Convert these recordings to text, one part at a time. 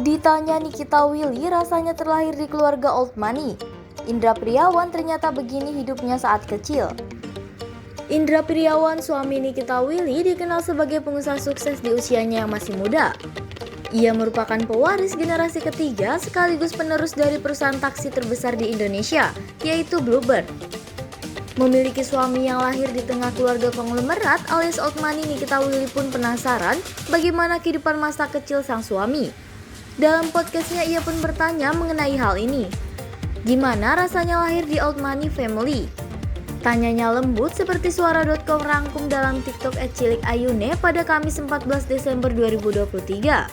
Ditanya Nikita Willy rasanya terlahir di keluarga old money. Indra Priawan ternyata begini hidupnya saat kecil. Indra Priawan, suami Nikita Willy, dikenal sebagai pengusaha sukses di usianya yang masih muda. Ia merupakan pewaris generasi ketiga sekaligus penerus dari perusahaan taksi terbesar di Indonesia, yaitu Bluebird. Memiliki suami yang lahir di tengah keluarga konglomerat alias old money, Nikita Willy pun penasaran bagaimana kehidupan masa kecil sang suami. Dalam podcastnya ia pun bertanya mengenai hal ini. Gimana rasanya lahir di old money family? Tanyanya lembut seperti suara.com rangkum dalam TikTok @cilikayune pada Kamis 14 Desember 2023.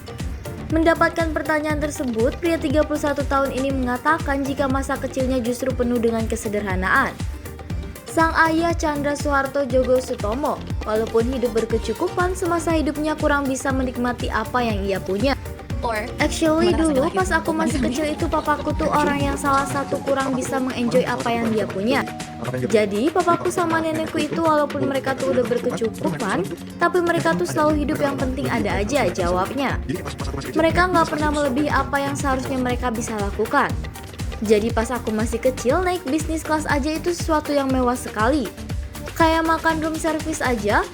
Mendapatkan pertanyaan tersebut, pria 31 tahun ini mengatakan jika masa kecilnya justru penuh dengan kesederhanaan. Sang ayah Chandra Soeharto Djogo Sutomo, walaupun hidup berkecukupan, semasa hidupnya kurang bisa menikmati apa yang ia punya. Actually dulu pas aku masih kecil itu papaku tuh orang yang salah satu kurang bisa mengenjoy apa yang dia punya. Jadi papaku sama nenekku itu walaupun mereka tuh udah berkecukupan, tapi mereka tuh selalu hidup yang penting ada aja jawabnya. Mereka nggak pernah melebihi apa yang seharusnya mereka bisa lakukan. Jadi pas aku masih kecil naik bisnis kelas aja itu sesuatu yang mewah sekali. Kayak makan room service aja.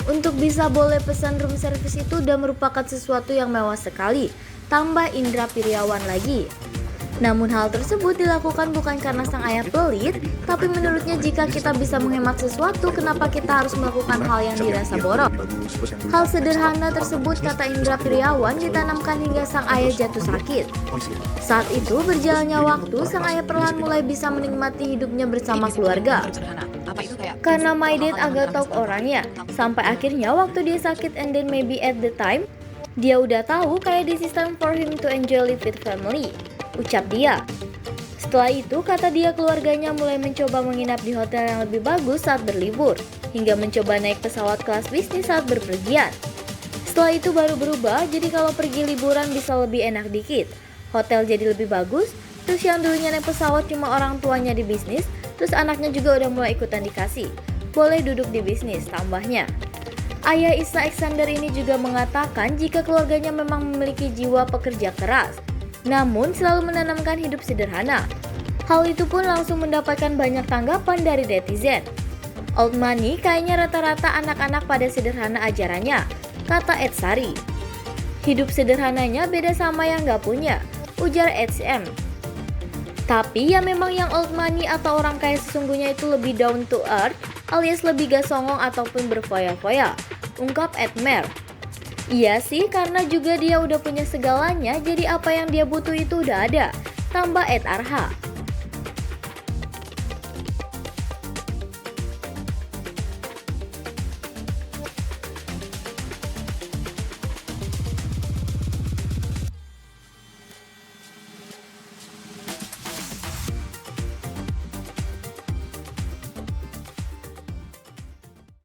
Untuk bisa boleh pesan room service itu udah merupakan sesuatu yang mewah sekali, tambah Indra Priawan lagi. Namun hal tersebut dilakukan bukan karena sang ayah pelit, tapi menurutnya jika kita bisa menghemat sesuatu, kenapa kita harus melakukan hal yang dirasa boros? Hal sederhana tersebut, kata Indra Priawan, ditanamkan hingga sang ayah jatuh sakit. Saat itu berjalannya waktu, sang ayah perlahan mulai bisa menikmati hidupnya bersama keluarga. Karena my dad agak talk orangnya, sampai akhirnya waktu dia sakit and then maybe at the time, dia udah tahu kayak this is time for him to enjoy live with family, ucap dia. Setelah itu, kata dia, keluarganya mulai mencoba menginap di hotel yang lebih bagus saat berlibur, hingga mencoba naik pesawat kelas bisnis saat berpergian. Setelah itu baru berubah, jadi kalau pergi liburan bisa lebih enak dikit. Hotel jadi lebih bagus, terus yang dulunya naik pesawat cuma orang tuanya di bisnis, terus anaknya juga udah mulai ikutan dikasih. Boleh duduk di bisnis, tambahnya. Ayah Isna Alexander ini juga mengatakan jika keluarganya memang memiliki jiwa pekerja keras, namun selalu menanamkan hidup sederhana. Hal itu pun langsung mendapatkan banyak tanggapan dari netizen. Old money kayaknya rata-rata anak-anak pada sederhana ajarannya, kata Ed Sari. Hidup sederhananya beda sama yang gak punya, ujar HM. Tapi ya memang yang old money atau orang kaya sesungguhnya itu lebih down to earth alias lebih gak songong ataupun berfoya-foya, ungkap Edmer. Iya sih, karena juga dia udah punya segalanya, jadi apa yang dia butuh itu udah ada, tambah Ed Arha.